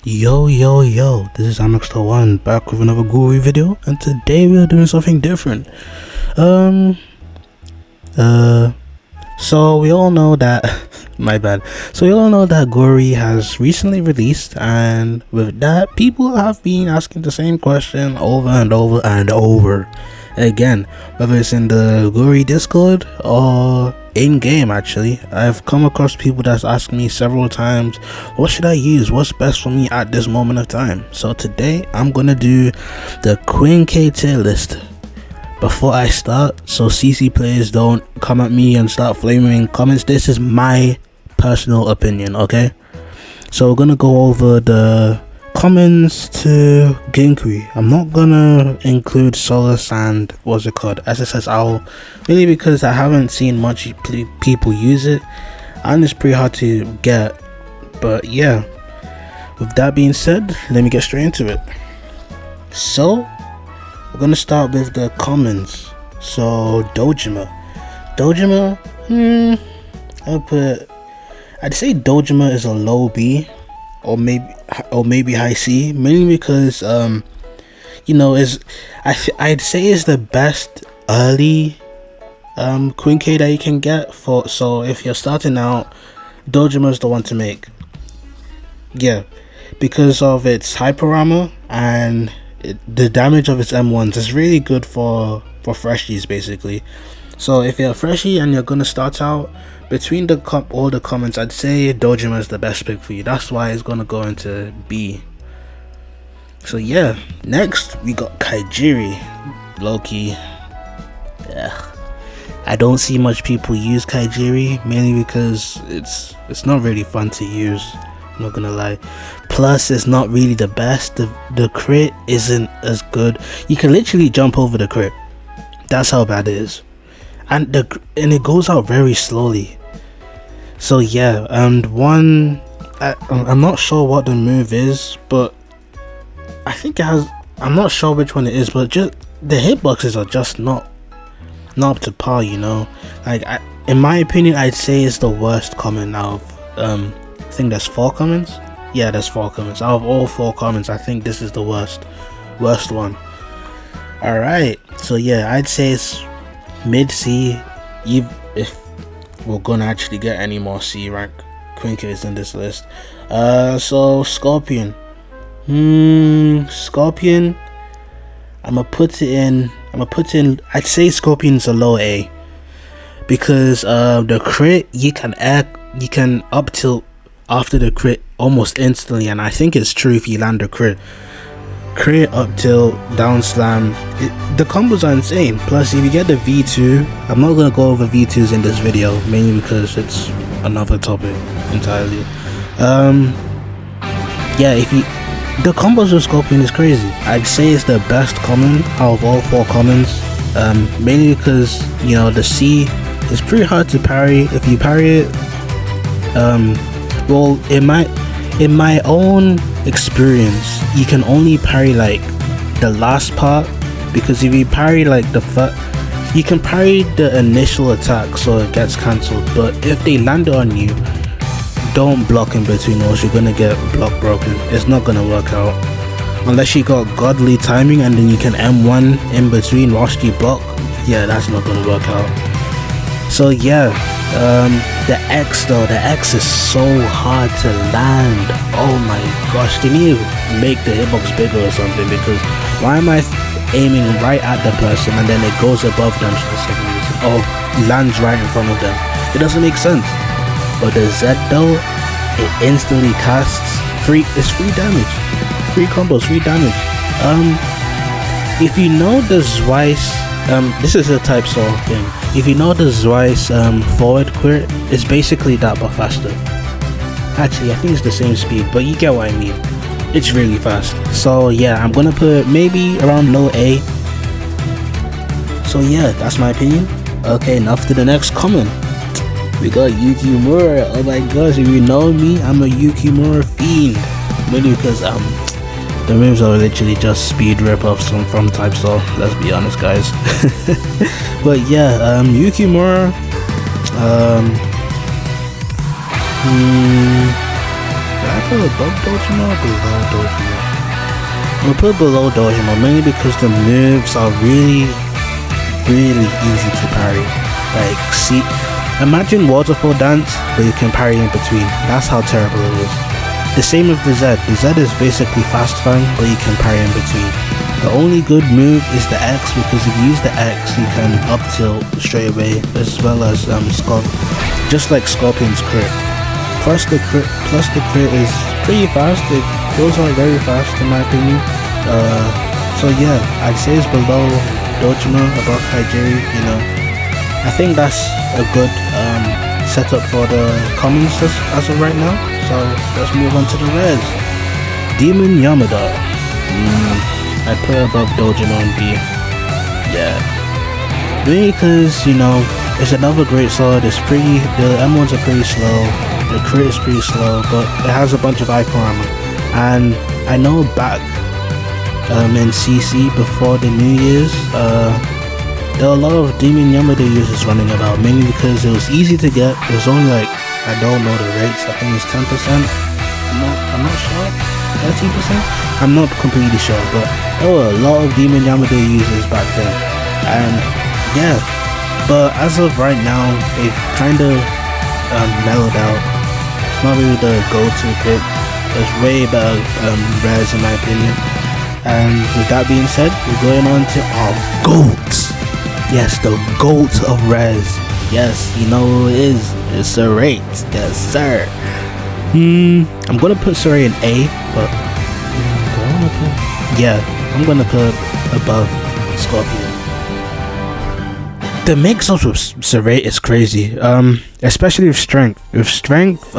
Yo, this is Amexter1 back with another Ghoul video, and today we are doing something different. So we all know that my bad. So we all know that Genry has recently released, and with that, people have been asking the same question over and over and over again, whether it's in the Genry Discord or in game. Actually, I've come across people that's asked me several times, what should I use, what's best for me at this moment of time. So today I'm gonna do the Quinque tier list. Before I start, so CC players don't come at me and start flaming comments, this is my personal opinion, okay? So we're gonna go over the commons to Genry. I'm not gonna include Solace and what's it called, SSS Owl, really because I haven't seen much people use it and it's pretty hard to get. But yeah, with that being said, let me get straight into it. So we're gonna start with the commons. So Dojima, I'd say Dojima is a low B or maybe high C, mainly because you know, I'd say is the best early Quinque that you can get for. So if you're starting out, Dojima is the one to make. Yeah, because of its hyper armor and the damage of its M1s is really good for freshies basically. So if you're a freshie and you're gonna start out, between all the comments, I'd say Dojima is the best pick for you. That's why it's gonna go into B. So yeah, next we got Genry. Low-key, yeah, I don't see much people use Genry, mainly because it's not really fun to use, I'm not gonna lie. Plus it's not really the best. The crit isn't as good. You can literally jump over the crit, that's how bad it is, and it goes out very slowly. So yeah, and I'm not sure what the move is, but I think it has, I'm not sure which one it is, but just the hitboxes are just not up to par, you know. Like in my opinion, I'd say it's the worst common out of I think there's 4 commons. Yeah, there's 4 commons. Out of all 4 commons, I think this is the worst one. Alright, so yeah, I'd say it's mid C, if we're gonna actually get any more C rank Quinques in this list. So Scorpion, I'ma put in, I'd say Scorpion's a low A, because the crit you can up tilt after the crit almost instantly, and I think it's true if you land a crit up tilt, down slam, the combos are insane. Plus if you get the V2, I'm not gonna go over V2s in this video, mainly because it's another topic entirely. Yeah, the combos with Scorpion is crazy. I'd say it's the best common out of all 4 commons, mainly because, you know, the C is pretty hard to parry. If you parry it, well, in my own experience, you can only parry like the last part, because if you parry like you can parry the initial attack so it gets cancelled, but if they land on you, don't block in between or you're gonna get block broken. It's not gonna work out unless you got godly timing and then you can M1 in between whilst you block. Yeah, that's not gonna work out. So yeah, the X though, the X is so hard to land. Oh my gosh, they need to make the hitbox bigger or something, because why am I aiming right at the person and then it goes above them for some reason, or lands right in front of them? It doesn't make sense. But the Z though, it instantly casts it's free damage, free combos, free damage. If you know the Zwice, this is a type soul thing. If you know the Zwice forward crit, it's basically that but faster. Actually, I think it's the same speed, but you get what I mean. It's really fast. So yeah, I'm gonna put maybe around low A. So yeah, that's my opinion. Okay, enough to the next comment. We got Yukimura. Oh my gosh, if you know me, I'm a Yukimura fiend. Mainly because the moves are literally just speed rip-offs from type soul, let's be honest guys. But yeah, Yukimura, I put it above Dojima or below Dojima? I'm gonna put it below Dojima mainly because the moves are really easy to parry. Like, see, imagine waterfall dance, but you can parry in between. That's how terrible it is. The same with the Z. The Z is basically fast fang, but you can parry in between. The only good move is the X, because if you use the X, you can up tilt straight away, as well as just like Scorpion's crit. Plus the crit is pretty fast. It goes out very fast in my opinion. So yeah, I'd say it's below Dojima, above Kaijiri. You know, I think that's a good setup for the comments as of right now. So let's move on to the res. Demon Yamada. I put it above Dojima and B. Yeah. Mainly because, you know, it's another great sword. It's pretty, the M1s are pretty slow. The crit is pretty slow, but it has a bunch of icon armor. And I know back in CC before the New Year's, there were a lot of Demon Yamada users running about, mainly because it was easy to get. It was only like, I don't know the rates, I think it's 10%. I'm not sure, 30%? I'm not completely sure, but there were a lot of Demon Yamada users back then. And yeah, but as of right now, they've kind of mellowed out. It's not really the go-to pick. There's way better res in my opinion. And with that being said, we're going on to our GOAT. Yes, the GOAT of res. Yes, you know who it is. It's Serrate. Yes, sir. I'm gonna put Serrate in A, but I'm gonna put above Scorpion. The mix-ups with Serrate is crazy. Especially with strength. With strength,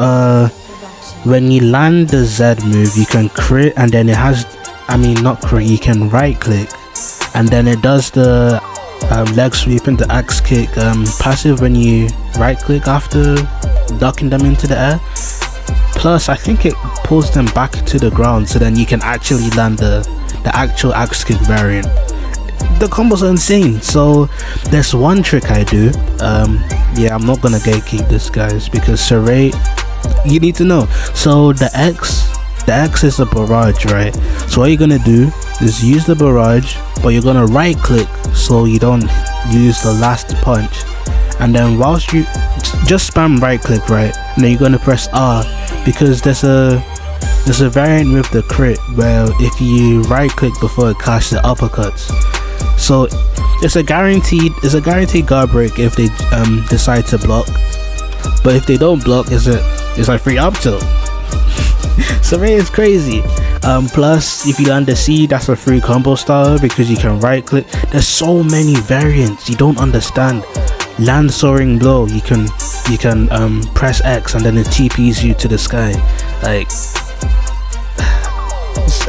when you land the Z move, you can crit, and then it has, not crit, you can right click, and then it does the leg sweep and the axe kick passive when you right click after ducking them into the air. Plus, I think it pulls them back to the ground, so then you can actually land the actual axe kick variant. The combos are insane. So there's one trick I do. I'm not gonna gatekeep this, guys, because Serrate, you need to know. So the X is a barrage, right? So what you're gonna do is use the barrage, but you're gonna right click so you don't use the last punch, and then whilst you just spam right click, right, and then you're gonna press R, because there's a variant with the crit where if you right click before it casts, the uppercuts. So it's a guaranteed guard break if they decide to block, but if they don't block, it's like free up tilt. Serrate is crazy. Plus, if you land the C, that's a free combo starter because you can right click. There's so many variants you don't understand. Land soaring blow, you can press X and then it TPs you to the sky. Like,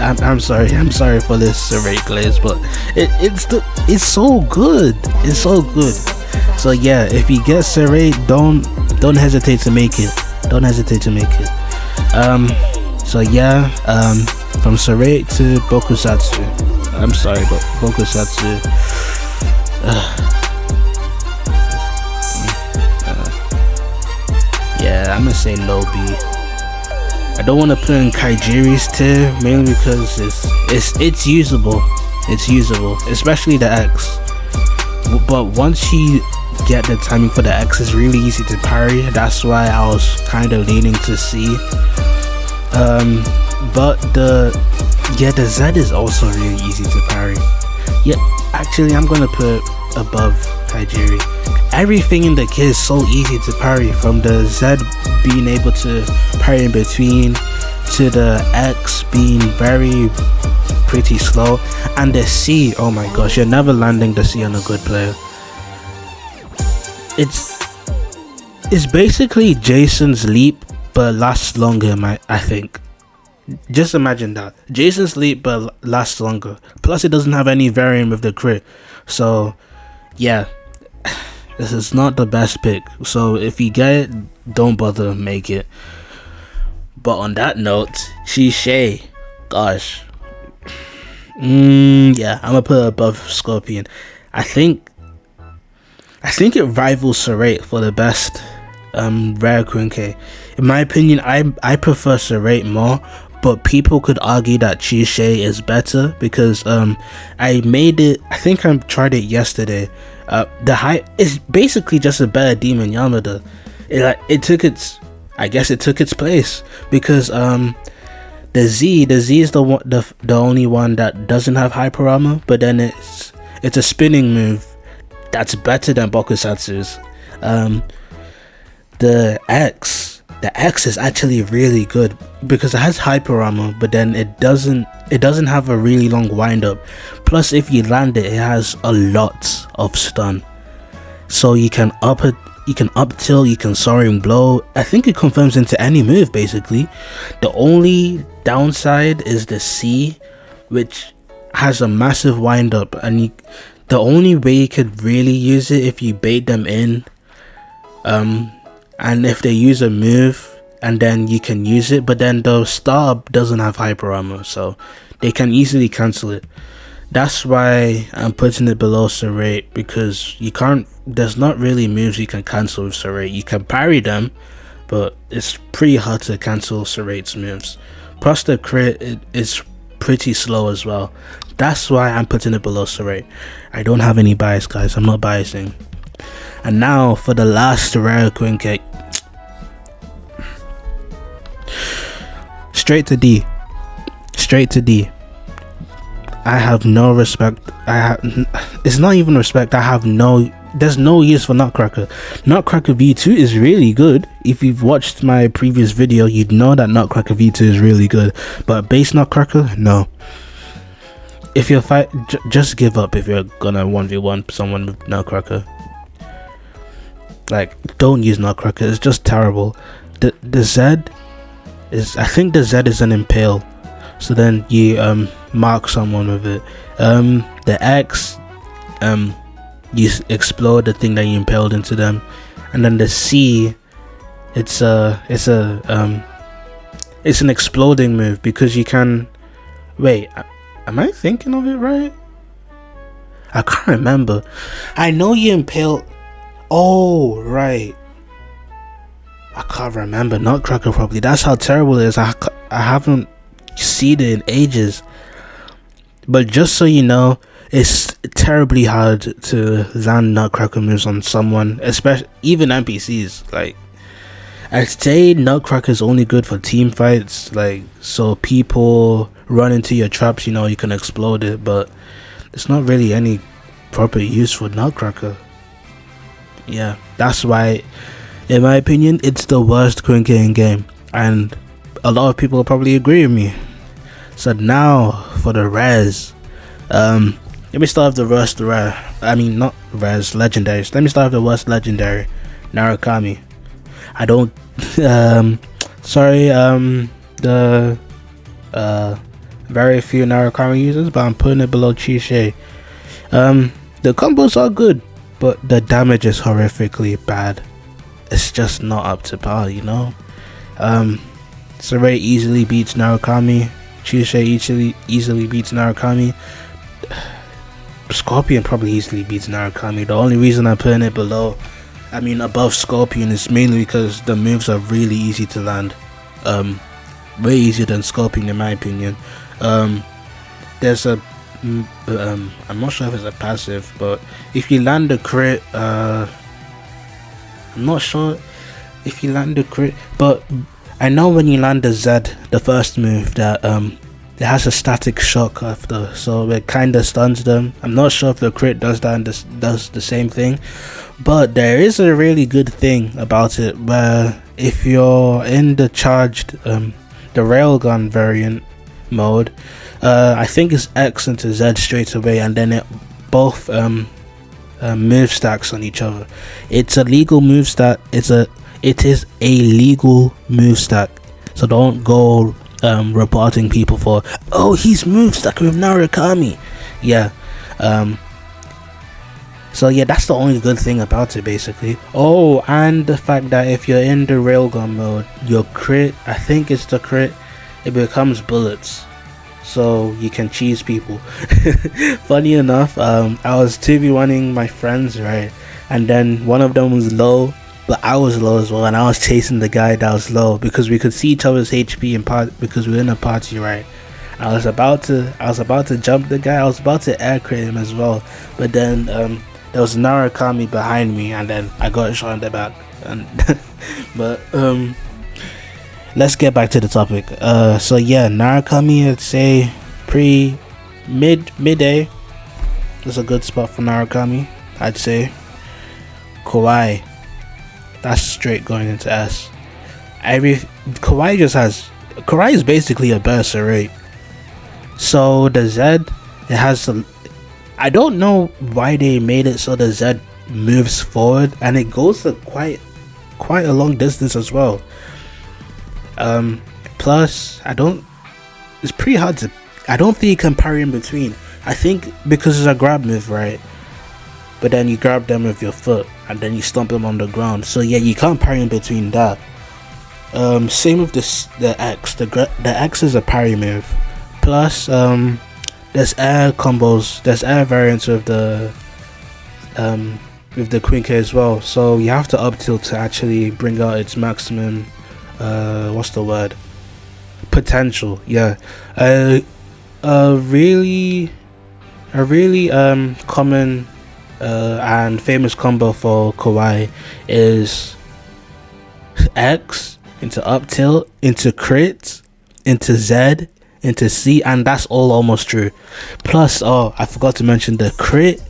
I'm sorry for this Serrate glaze, but it's so good. It's so good. So yeah, if you get Serrate, don't hesitate to make it. Don't hesitate to make it. So yeah, from Serrate to Bokusatsu. I'm sorry, but Bokusatsu. Yeah, I'm gonna say low B. I don't want to put in Kaijiri's tier, mainly because it's usable. It's usable, especially the X. But once you get the timing for the X, it's really easy to parry. That's why I was kind of leaning to C. But the Z is also really easy to parry. Yeah, actually I'm gonna put above Kaijiri. Everything in the kit is so easy to parry, from the Z being able to parry in between, to the X being pretty slow, and the C, oh my gosh, you're never landing the C on a good player. It's basically Jason's leap but lasts longer, I think. Just imagine that. Jason's leap but lasts longer. Plus it doesn't have any variant with the crit. So yeah, this is not the best pick. So if you get it, don't bother make it. But on that note, Shishay, gosh, yeah, I'm gonna put it above Scorpion. I think it rivals Serrate for the best rare Quinque. In my opinion, I prefer Serrate more, but people could argue that Quinque is better because I made it. I think I tried it yesterday. The high is basically just a better demon Yamada. It took its, I guess it took its place because the Z is the only one that doesn't have hyper armor, but then it's a spinning move that's better than Bokusatsu's. The X is actually really good because it has hyper armor, but then it doesn't have a really long wind up. Plus, if you land it, it has a lot of stun, so you can up tilt, you can soaring blow. I think it confirms into any move basically. The only downside is the C, which has a massive wind up, and the only way you could really use it if you bait them in, and if they use a move and then you can use it, but then the star doesn't have hyper armor, so they can easily cancel it. That's why I'm putting it below Serrate, because there's not really moves you can cancel with Serrate. You can parry them, but it's pretty hard to cancel Serrate's moves. Plus the crit is pretty slow as well. That's why I'm putting it below Serrate. I don't have any bias, guys. I'm not biasing. And now for the last rare Quinque. Straight to D. I have no respect. It's not even respect. There's no use for Nutcracker. Nutcracker V2 is really good. If you've watched my previous video, you'd know that Nutcracker V2 is really good. But base Nutcracker, no. If you're just give up if you're gonna 1v1 someone with Nutcracker. Like, don't use Nutcracker. It's just terrible. The Z is, I think the Z is an impale. So then you mark someone with it. The X, you explode the thing that you impaled into them, and then the C, it's an exploding move because you can. Wait, am I thinking of it right? I can't remember. I know you impale. Oh right. I can't remember. Nutcracker probably. That's how terrible it is. I haven't seen it in ages. But just so you know, it's terribly hard to land Nutcracker moves on someone, especially even NPCs. Like, I'd say Nutcracker is only good for team fights, like, so people run into your traps, you know, you can explode it, but there's not really any proper use for Nutcracker. Yeah, that's why, in my opinion, it's the worst Quinque in game, and a lot of people will probably agree with me. So now for the rares. Let me start with the worst rare. I mean, not rares, legendaries. Let me start with the worst legendary, Narukami. I don't the very few Narukami users, but I'm putting it below Quinque. The combos are good, but the damage is horrifically bad. It's just not up to par, you know. Serrate easily beats Narukami. Quinque easily beats Narukami. Scorpion probably easily beats Narukami. The only reason I'm putting it above Scorpion is mainly because the moves are really easy to land. Way easier than Scorpion in my opinion. There's a I'm not sure if it's a passive, but if you land the crit, I'm not sure if you land the crit, but I know when you land the Z, the first move, that it has a static shock after, so it kind of stuns them. I'm not sure if the crit does that and does the same thing, but there is a really good thing about it where if you're in the charged the railgun variant mode, I think it's X into Z straight away, and then it both move stacks on each other. It's a legal move stack. It is a legal move stack, so don't go reporting people for, oh, he's move stacking with Narukami. Yeah. So yeah, that's the only good thing about it basically. Oh, and the fact that if you're in the railgun mode, your crit, I think it's the crit, it becomes bullets, so you can cheese people. Funny enough, I was 2v1ing my friends, right, and then one of them was low, but I was low as well, and I was chasing the guy that was low because we could see each other's HP because we were in a party, right? I was about to jump the guy. I was about to air crate him as well, but then there was Narukami behind me, and then I got shot in the back. And but let's get back to the topic. So yeah, Narukami, I'd say midday. That's a good spot for Narukami, I'd say. Kawaii, that's straight going into S. Kawaii is basically a burster, right? So the Z, it has some. I don't know why they made it so the Z moves forward and it goes to quite a long distance as well. Plus, it's pretty hard to. I don't think you can parry in between. I think because it's a grab move, right? But then you grab them with your foot and then you stomp them on the ground. So yeah, you can't parry in between that. Same with the X. The X is a parry move. Plus, there's air combos. There's air variants with the Quinque as well. So you have to up tilt to actually bring out its maximum. What's the word? Potential. Yeah. A really common and famous combo for Kawaii is X into up tilt into crit into Z into C, and that's all almost true. Plus, I forgot to mention the crit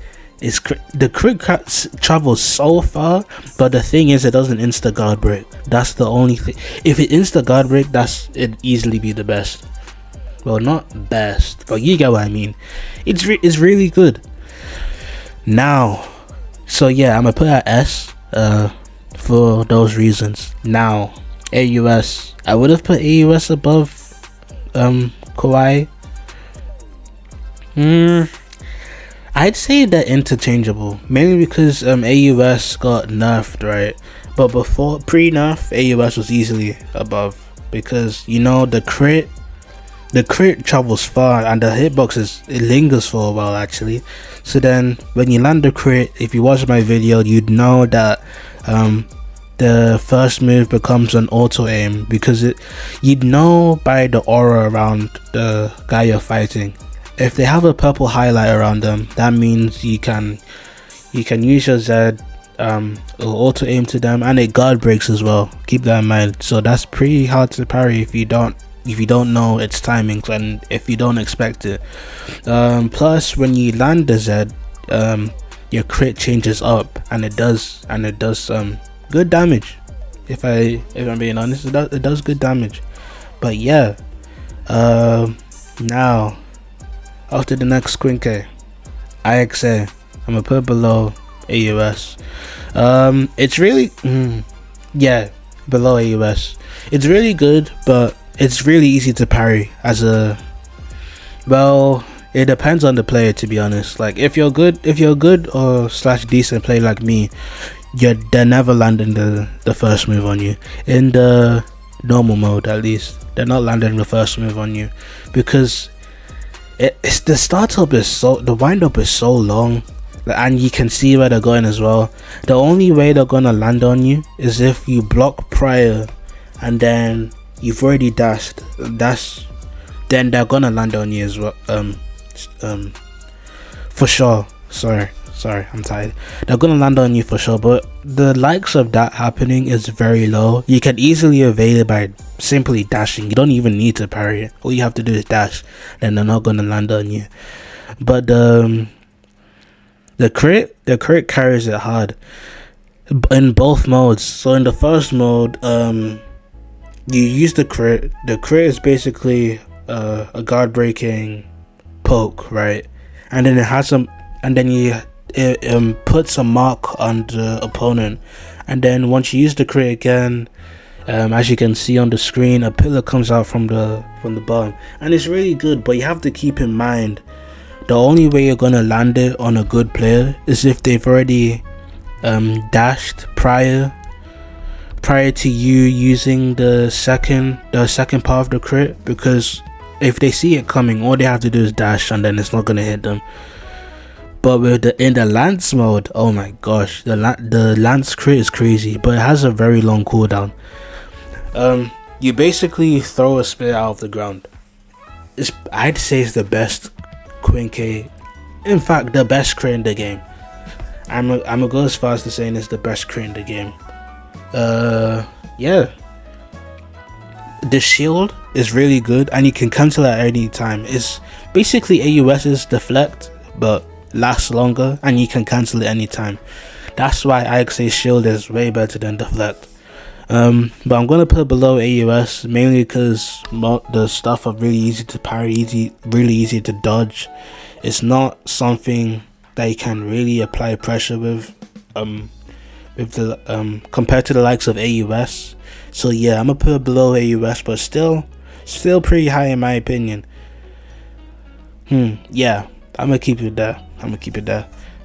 travels so far, but the thing is, it doesn't insta guard break. That's the only thing. If it insta guard break, it'd easily be the best. Well, not best, but you get what I mean. It's really good. Now, so yeah, I'm gonna put at S for those reasons. Now, AUS, I would have put AUS above Kawaii. I'd say they're interchangeable, mainly because AUS got nerfed, right? But before pre-nerf, AUS was easily above because the crit travels far and the hitbox it lingers for a while actually. So then when you land the crit, if you watch my video, you'd know that the first move becomes an auto aim because you'd know by the aura around the guy you're fighting. If they have a purple highlight around them, that means you can use your Z auto aim to them, and it guard breaks as well. Keep that in mind. So that's pretty hard to parry if you don't know its timings and if you don't expect it. Plus, when you land the Z, your crit changes up, and it does good damage. If I'm being honest, it does good damage. But yeah, now after the next Quinque, IXA, I'm gonna put below AUS. It's really below AUS. It's really good, but it's really easy to parry it depends on the player, to be honest. Like if you're good or / decent player like me, they're never landing the first move on you. In the normal mode, at least, they're not landing the first move on you because it's the wind up is so long, and you can see where they're going as well. The only way they're gonna land on you is if you block prior and then you've already dashed. Then they're gonna land on you as well. For sure. Sorry, I'm tired. They're gonna land on you for sure, but the likes of that happening is very low. You can easily evade it by simply dashing. You don't even need to parry it. All you have to do is dash, then they're not gonna land on you. But the crit carries it hard in both modes. So in the first mode, you use the crit. The crit is basically a guard breaking poke, right? And then it puts a mark on the opponent, and then once you use the crit again, as you can see on the screen, a pillar comes out from the bottom, and it's really good. But you have to keep in mind, the only way you're gonna land it on a good player is if they've already dashed prior to you using the second part of the crit, because if they see it coming, all they have to do is dash and then it's not gonna hit them. But with in the lance mode, oh my gosh, the lance crit is crazy, but it has a very long cooldown. You basically throw a spear out of the ground. I'd say it's the best Quinque, in fact the best crit in the game. I'm gonna go as far as to saying it's the best crit in the game. Yeah. The shield is really good and you can cancel at any time. It's basically AUS's deflect but lasts longer and you can cancel it anytime. That's why I say shield is way better than deflect. But I'm gonna put below AUS mainly because the stuff are really easy to parry, really easy to dodge. It's not something that you can really apply pressure with the compared to the likes of AUS. So yeah, I'm gonna put it below AUS, but still pretty high in my opinion. Yeah, I'm gonna keep it there.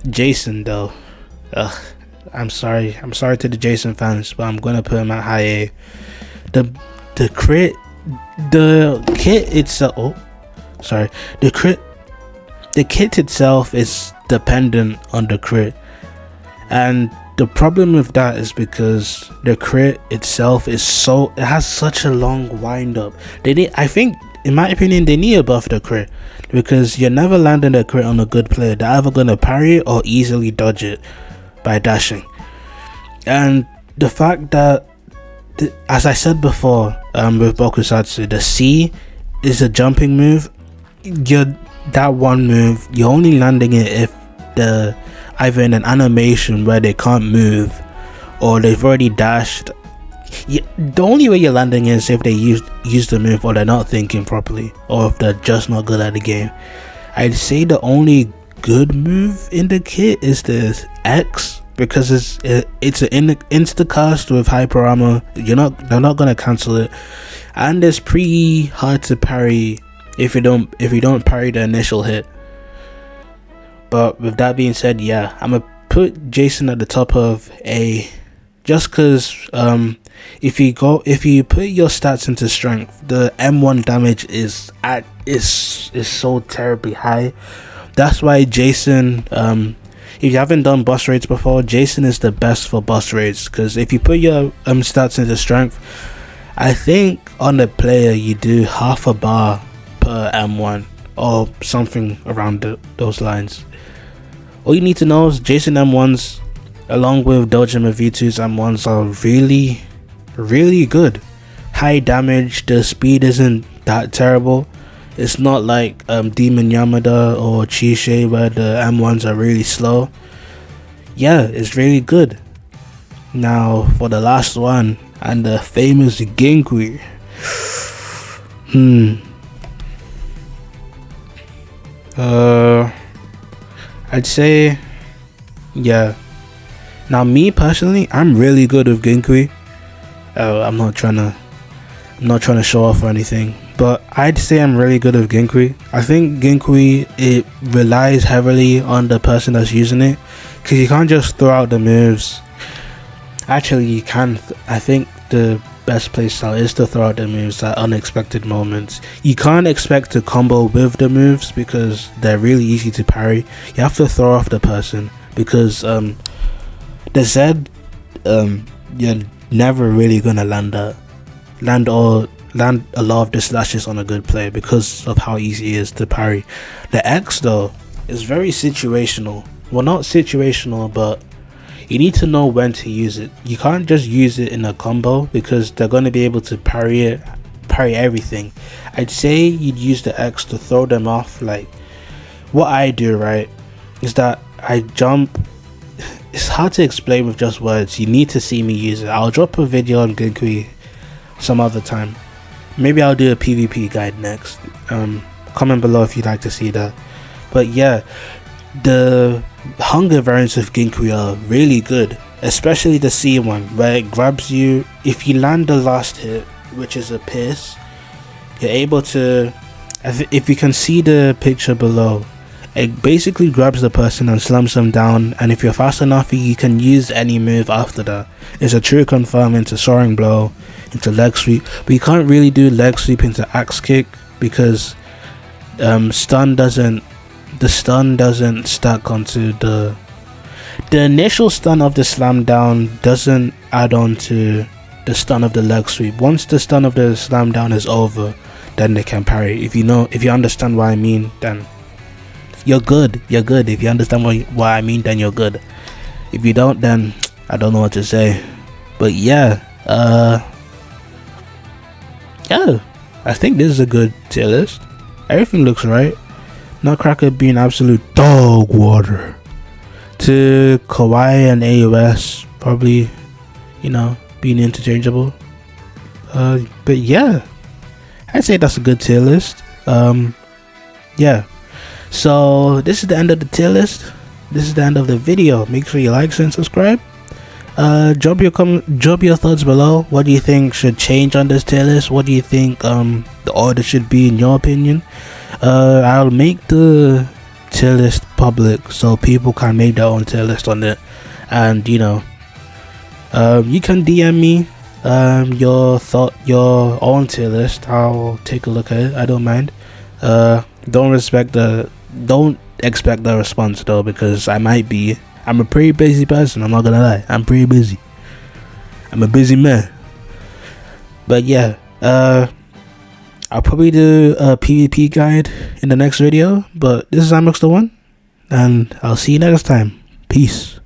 Jason though, I'm sorry to the Jason fans, but I'm gonna put him at high A. The crit, the kit itself. The kit itself is dependent on the crit, and the problem with that is because the crit itself is it has such a long wind up. I think, in my opinion, they need to buff the crit, because you're never landing the crit on a good player. They're either gonna parry it or easily dodge it by dashing. And the fact that, as I said before, with Bokusatsu, the C is a jumping move. That one move, you're only landing it if either in an animation where they can't move or they've already dashed. The only way you're landing is if they use the move, or they're not thinking properly, or if they're just not good at the game. I'd say the only good move in the kit is the X, because it's an insta cast with hyper armor. They're not gonna cancel it, and it's pretty hard to parry if you don't parry the initial hit. But with that being said, yeah, I'm gonna put Jason at the top of A, just because if you put your stats into strength, the M1 damage is so terribly high. That's why Jason, if you haven't done boss raids before, Jason is the best for boss raids, because if you put your stats into strength, I think on the player you do half a bar per M1 or something around those lines. All you need to know is Jason M1s, along with Dojima V2's M1s, are really, really good. High damage, the speed isn't that terrible. It's not like Demon Yamada or Chishe where the M1s are really slow. Yeah, it's really good. Now for the last one, and the famous Genry. I'd say, yeah. Now me personally, I'm really good with Genry. I'm not trying to show off or anything, but I'd say I'm really good with Genry. I think Genry, it relies heavily on the person that's using it, because you can't just throw out the moves. Actually, you can. I think the best playstyle is to throw out the moves at unexpected moments. You can't expect to combo with the moves because they're really easy to parry. You have to throw off the person, because the Z, you're never really gonna land a lot of the slashes on a good player because of how easy it is to parry. The X though is very situational. Well, not situational, but you need to know when to use it. You can't just use it in a combo, because they're going to be able to parry everything. I'd say you'd use the X to throw them off. Like what I do, right, is that I jump. It's hard to explain with just words. You need to see me use it. I'll drop a video on Quinque some other time. Maybe I'll do a PvP guide next. Comment below if you'd like to see that. But yeah, the hunger variants of Genry are really good, especially the C one, where it grabs you. If you land the last hit, which is a pierce, you're able to, if you can see the picture below, it basically grabs the person and slams them down, and if you're fast enough you can use any move after that. It's a true confirm into soaring blow, into leg sweep, but you can't really do leg sweep into axe kick because stun doesn't the stun doesn't stack onto the initial stun of the slam down doesn't add on to the stun of the leg sweep. Once the stun of the slam down is over, then they can parry. If you understand what I mean, then you're good. If you understand what I mean, then you're good. If you don't, then I don't know what to say. But yeah, I think this is a good tier list. Everything looks right. Nutcracker being absolute dog water to Kawaii and AOS probably, being interchangeable. But yeah, I'd say that's a good tier list. Yeah. So this is the end of the tier list. This is the end of the video. Make sure you like and subscribe. Drop your thoughts below. What do you think should change on this tier list? What do you think the order should be in your opinion? I'll make the tier list public so people can make their own tier list on it, and you can DM me your own tier list. I'll take a look at it. I don't mind. Don't expect the response though, because I'm a pretty busy person. I'm not gonna lie, I'm pretty busy. I'm a busy man. But yeah, I'll probably do a PvP guide in the next video, but this is Amix the One, and I'll see you next time. Peace.